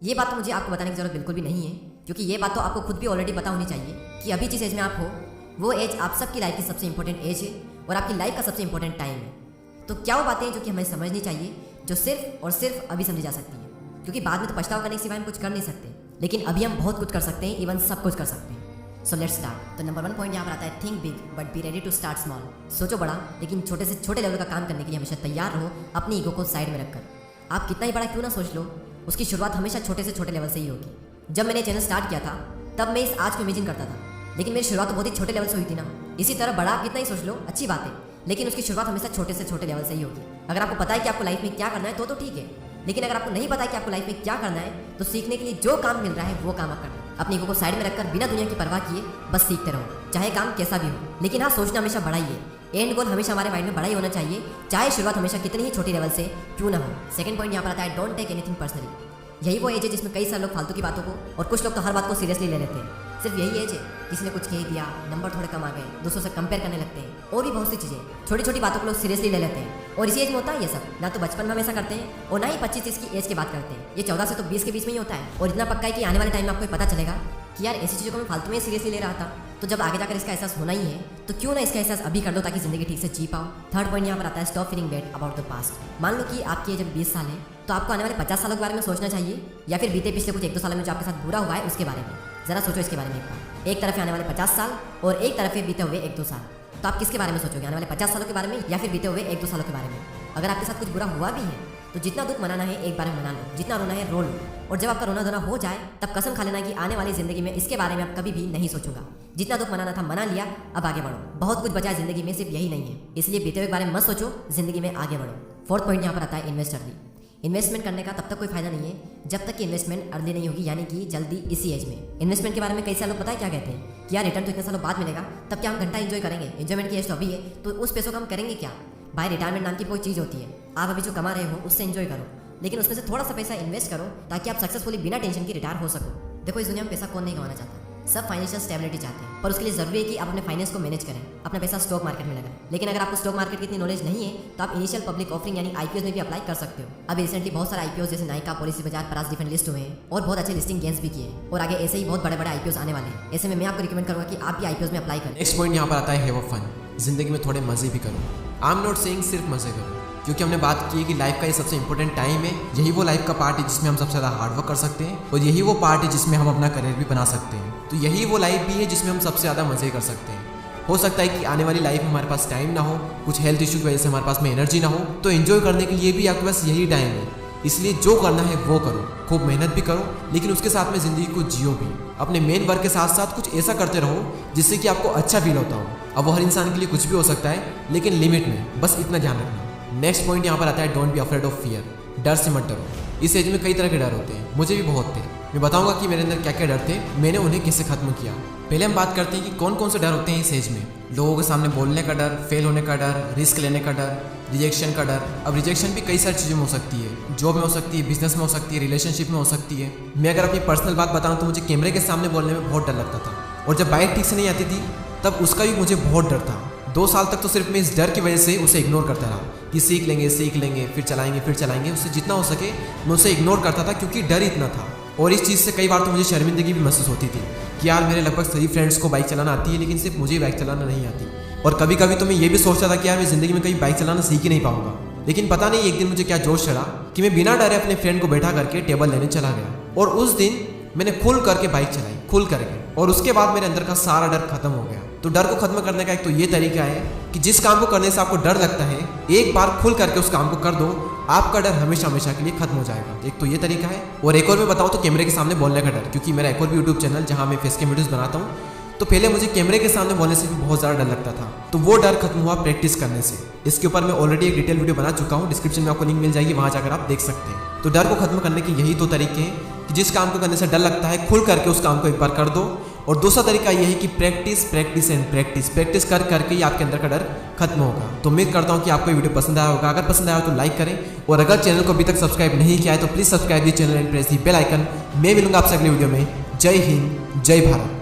ये बात तो मुझे आपको बताने की जरूरत बिल्कुल भी नहीं है, क्योंकि ये बात तो आपको खुद भी ऑलरेडी पता होनी चाहिए कि अभी जिस एज में आप हो वो एज आप सबकी लाइफ की सबसे इंपॉर्टेंट एज है और आपकी लाइफ का सबसे इंपॉर्टेंट टाइम है। तो क्या वो बातें हैं जो कि हमें समझनी चाहिए, जो सिर्फ और सिर्फ अभी समझी जा सकती है, क्योंकि बाद में तो पछतावा करने के सिवाय हम कुछ कर नहीं सकते, लेकिन अभी हम बहुत कुछ कर सकते हैं, इवन सब कुछ कर सकते हैं। So let's start. तो नंबर 1 पॉइंट यहाँ पर आता है, think big but be ready to start small. सोचो बड़ा, लेकिन छोटे से छोटे लेवल का काम करने के लिए हमेशा तैयार रहो, अपनी ईगो को साइड में रखकर। आप कितना ही बड़ा क्यों ना सोच लो, उसकी शुरुआत हमेशा छोटे से छोटे लेवल से ही होगी। जब मैंने चैनल स्टार्ट किया था तब मैं इस आज को इमेजिन करता था, लेकिन मेरी शुरुआत तो बहुत ही छोटे लेवल से हुई थी ना। इसी तरह बड़ा आप कितना ही सोच लो, अच्छी बात है, लेकिन उसकी शुरुआत हमेशा छोटे से छोटे लेवल से ही होगी। अगर आपको पता है कि आपको लाइफ में क्या करना है तो ठीक है, लेकिन अगर आपको नहीं पता है कि आपको लाइफ में क्या करना है तो सीखने के लिए जो काम मिल रहा है वो काम आप करना। अपनी ईगो को साइड में रखकर बिना दुनिया की परवाह किए बस सीखते रहो, चाहे काम कैसा भी हो। लेकिन हाँ, सोचना हमेशा बड़ा ही है। एंड गोल हमेशा हमारे माइंड में बड़ा ही होना चाहिए, चाहे शुरुआत हमेशा कितनी ही छोटी लेवल से क्यों ना हो। सेकंड पॉइंट यहाँ पर आता है, डोंट टेक एनीथिंग पर्सनली। यही वो एज है जिसमें कई सारे लोग फालतू की बातों को और कुछ लोग तो हर बात को सीरियसली ले लेते हैं। सिर्फ यही एज है, किसी ने कुछ कह दिया, नंबर थोड़े कम आ गए, दूसरों से कंपेयर करने लगते हैं, और भी बहुत सी चीज़ें, छोटी छोटी बातों को लोग सीरियसली ले लेते हैं। और इसी एज में होता है ये सब, ना तो बचपन में हमेशा करते हैं और ना ही 25-30 की एज की बात करते हैं। ये 14 से तो 20 के बीच में ही होता है। और इतना पक्का है कि आने वाले टाइम में आपको पता चलेगा कि यार ऐसी चीज़ों को मैं फालतू में सीरियसली ले रहा था। तो जब आगे जाकर इसका एहसास होना ही है तो क्यों ना इसका एहसास अभी कर लो, ताकि जिंदगी ठीक से जी पाओ। थर्ड पॉइंट यहाँ पर आता है, stop feeling bad about the past. मान लो कि आपकी एज जब 20 साल है तो आपको आने वाले 50 सालों के बारे में सोचना चाहिए, या फिर बीते पिछले कुछ 1-2 सालों में जो आपके साथ बुरा हुआ है उसके बारे में। जरा सोचो इसके बारे में एक बार। एक तरफ है आने वाले 50 साल और एक तरफ है बीते हुए 1-2 साल। तो आप किसके बारे में सोचोगे, आने वाले 50 सालों के बारे में या फिर बीते हुए 1-2 सालों के बारे में? अगर आपके साथ कुछ बुरा हुआ भी है तो जितना दुख मनाना है एक बार में मना लो, जितना रोना है रो लो, और जब आपका रोना धोना हो जाए तब कसम खा लेना कि आने वाली जिंदगी में इसके बारे में आप कभी भी नहीं सोचूंगा। जितना दुख मनाना था मना लिया, अब आगे बढ़ो। बहुत कुछ बचा है जिंदगी में, सिर्फ यही नहीं है, इसलिए बीते हुए के बारे में मत सोचो, जिंदगी में आगे बढ़ो। फोर्थ पॉइंट यहाँ पर आता है, इन्वेस्ट अर्ली। इन्वेस्टमेंट करने का तब तक कोई फायदा नहीं है जब तक कि इन्वेस्टमेंट अर्ली नहीं होगी, यानी कि जल्दी इसी एज में। इन्वेस्टमेंट के बारे में कई सारे लोग पता है क्या कहते हैं कि यार रिटर्न तो इतने सालों बाद मिलेगा, तब क्या हम घंटा एंजॉय करेंगे? एंजॉयमेंट की एज तो अभी है, तो उस पैसों का हम करेंगे क्या? भाई रिटायरमेंट नाम की कोई चीज़ होती है, आप अभी जो कमा रहे हो उससे एंजॉय करो, लेकिन उसमें से थोड़ा सा पैसा इन्वेस्ट करो ताकि आप सक्सेसफुली बिना टेंशन के रिटायर हो सको। देखो, इस दुनिया में पैसा कौन नहीं कमाना चाहता, सब फाइनेंशियल स्टेबिलिटी चाहते हैं, पर उसके लिए जरूरी है कि आप अपने फाइनेंस को मैनेज करें, अपना पैसा स्टॉक मार्केट में लगाएं। लेकिन अगर आपको स्टॉक मार्केट की इतनी नॉलेज नहीं है तो आप इनिशियल पब्लिक ऑफरिंग यानी आईपीओ में भी अप्लाई कर सकते हो। अभी रिसेंटली बहुत सारे आईपीओ जैसे नाइका, पॉलिसी बाजार, परास डिफेंड लिस्ट हुए हैं और बहुत अच्छे लिस्टिंग गेंस भी किए, और आगे ऐसे ही बहुत बड़े बड़े आईपीओ आने वाले हैं। ऐसे में मैं आपको रिकमेंड करूंगा कि आप भी आईपीओ में अप्लाई करें। नेक्स्ट पॉइंट यहाँ पर आता है, हैव अ फन। जिंदगी में थोड़े मजे भी करो। आई एम नॉट सेइंग सिर्फ मजे करो, क्योंकि हमने बात की है कि लाइफ का ये सबसे इंपॉर्टेंट टाइम है। यही वो लाइफ का पार्ट है जिसमें हम सबसे ज़्यादा हार्डवर्क कर सकते हैं, और यही वो पार्ट है जिसमें हम अपना करियर भी बना सकते हैं। तो यही वो लाइफ भी है जिसमें हम सबसे ज़्यादा मजे कर सकते हैं। हो सकता है कि आने वाली लाइफ में हमारे पास टाइम ना हो, कुछ हेल्थ इशू की वजह से हमारे पास में एनर्जी ना हो, तो एंजॉय करने के लिए भी आपके पास यही टाइम है। इसलिए जो करना है वो करो, खूब मेहनत भी करो, लेकिन उसके साथ में ज़िंदगी को जियो भी। अपने मेन वर्क के साथ साथ कुछ ऐसा करते रहो जिससे कि आपको अच्छा फील होता हो। अब वो हर इंसान के लिए कुछ भी हो सकता है, लेकिन लिमिट में, बस इतना ध्यान रखना। नेक्स्ट पॉइंट यहाँ पर आता है, don't be afraid of fear. डर से मत डरो। इस एज में कई तरह के डर होते हैं, मुझे भी बहुत थे। मैं बताऊंगा कि मेरे अंदर क्या क्या डर थे, मैंने उन्हें कैसे खत्म किया। पहले हम बात करते हैं कि कौन कौन से डर होते हैं इस एज में। लोगों के सामने बोलने का डर, फेल होने का डर, रिस्क लेने का डर, रिजेक्शन का डर। अब रिजेक्शन भी कई सारी चीज़ों में हो सकती है, जॉब में हो सकती है, बिजनेस में हो सकती है, रिलेशनशिप में हो सकती है। मैं अगर अपनी पर्सनल बात बताऊँ तो मुझे कैमरे के सामने बोलने में बहुत डर लगता था, और जब बाइक ठीक से नहीं आती थी तब उसका भी मुझे बहुत डर था। 2 साल तक तो सिर्फ मैं इस डर की वजह से उसे इग्नोर करता रहा कि सीख लेंगे, फिर चलाएंगे। उससे जितना हो सके मैं उसे इग्नोर करता था, क्योंकि डर इतना था। और इस चीज़ से कई बार तो मुझे शर्मिंदगी भी महसूस होती थी कि यार मेरे लगभग सभी फ्रेंड्स को बाइक चलाना आती है, लेकिन सिर्फ मुझे बाइक चलाना नहीं आती। और कभी कभी तो मैं ये भी सोचता था कि यार मैं ज़िंदगी में कहीं बाइक चलाना सीख ही नहीं पाऊंगा। लेकिन पता नहीं एक दिन मुझे क्या जोश चढ़ा कि मैं बिना डरे अपने फ्रेंड को बैठा करके टेबल लेने चला गया, और उस दिन मैंने खुल करके बाइक चलाई, खुल करके, और उसके बाद मेरे अंदर का सारा डर खत्म हो गया। तो डर को खत्म करने का एक तो ये तरीका है कि जिस काम को करने से आपको डर लगता है, एक बार खुल करके उस काम को कर दो, आपका डर हमेशा हमेशा के लिए खत्म हो जाएगा। एक तो ये तरीका है, और एक और मैं बताऊँ तो कैमरे के सामने बोलने का डर। क्योंकि मेरा एक और भी यूट्यूब चैनल जहाँ मैं फेस कैम वीडियोस बनाता हूँ, तो पहले मुझे कैमरे के सामने बोलने से भी बहुत ज़्यादा डर लगता था, तो वो डर खत्म हुआ प्रैक्टिस करने से। इसके ऊपर मैं ऑलरेडी एक डिटेल वीडियो बना चुका हूँ, डिस्क्रिप्शन में आपको लिंक मिल जाएगी, वहाँ जाकर आप देख सकते हैं। तो डर को खत्म करने के यही 2 तरीके हैं कि जिस काम को करने से डर लगता है, खुल करके उस काम को एक बार कर दो, और दूसरा तरीका यह है कि प्रैक्टिस कर करके ही आपके अंदर का डर खत्म होगा। तो उम्मीद करता हूँ कि आपको वीडियो पसंद आया होगा। अगर पसंद आया तो लाइक करें, और अगर चैनल को अभी तक सब्सक्राइब नहीं किया है तो please subscribe the channel and press the bell icon. मैं मिलूंगा आपसे अगले वीडियो में। जय हिंद, जय भारत।